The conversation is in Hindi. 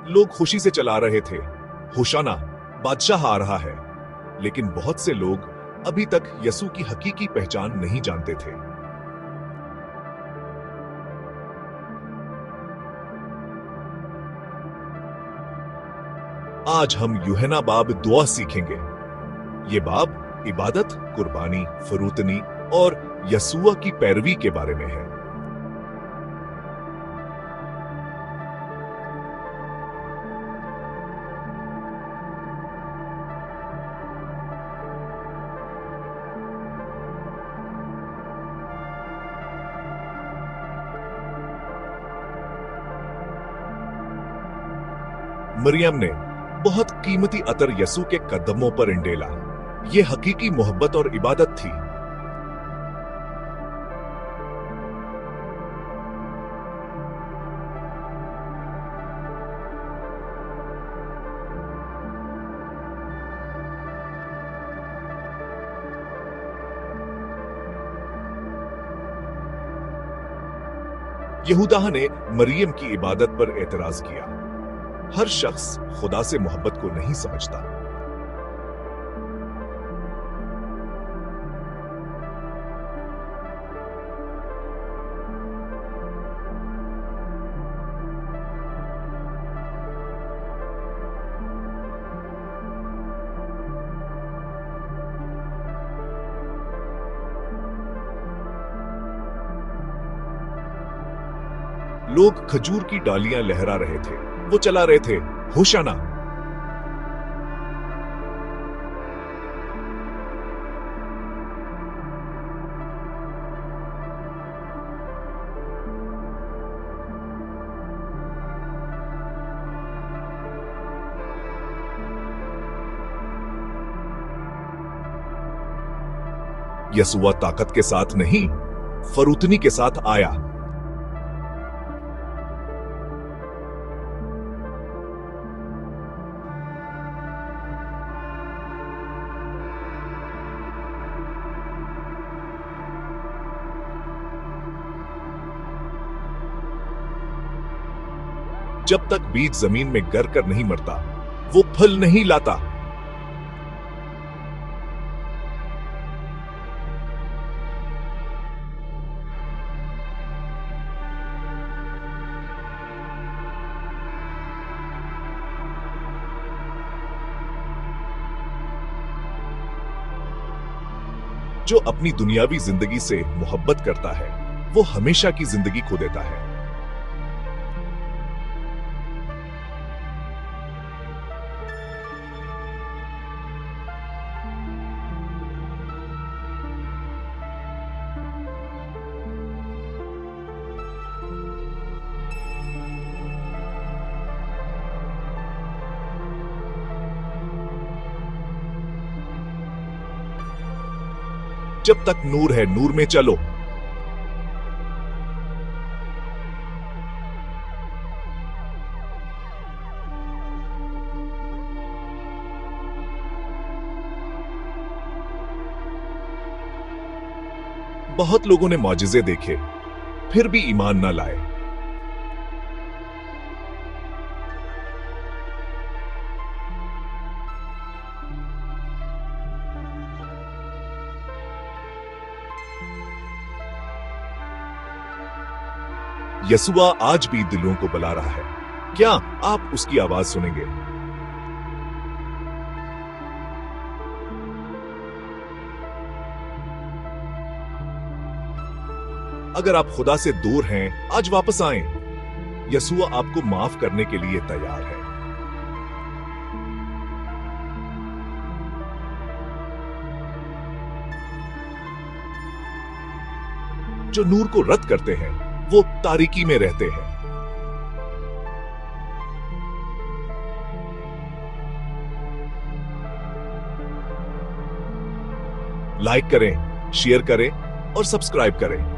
लोग खुशी से चला रहे थे, होशाना, बादशाह आ रहा है। लेकिन बहुत से लोग अभी तक यसू की हकीकी पहचान नहीं जानते थे। आज हम यूहन्ना बाब दुआ सीखेंगे। ये बाब इबादत, कुर्बानी, फरूतनी और यसूआ की पैरवी के बारे में है। मरियम ने बहुत कीमती अतर यसू के कदमों पर इंडेला। यह हकीकी मोहब्बत और इबादत थी। यहूदा ने मरियम की इबादत पर एतराज किया। हर शख्स खुदा से मोहब्बत को नहीं समझता। लोग खजूर की डालियां लहरा रहे थे। वो चला रहे थे, होशाना। यसुआ ताकत के साथ नहीं, फरूतनी के साथ आया। जब तक बीज जमीन में गर कर नहीं मरता, वो फल नहीं लाता। जो अपनी दुनियावी जिंदगी से मोहब्बत करता है, वो हमेशा की जिंदगी खो देता है। जब तक नूर है, नूर में चलो। बहुत लोगों ने मौजिज़े देखे, फिर भी ईमान न लाए। यसुआ आज भी दिलों को बुला रहा है। क्या आप उसकी आवाज सुनेंगे? अगर आप खुदा से दूर हैं, आज वापस आएं। यसुआ आपको माफ करने के लिए तैयार है। जो नूर को रद्द करते हैं, वो तारीकी में रहते हैं। लाइक करें, शेयर करें और सब्सक्राइब करें।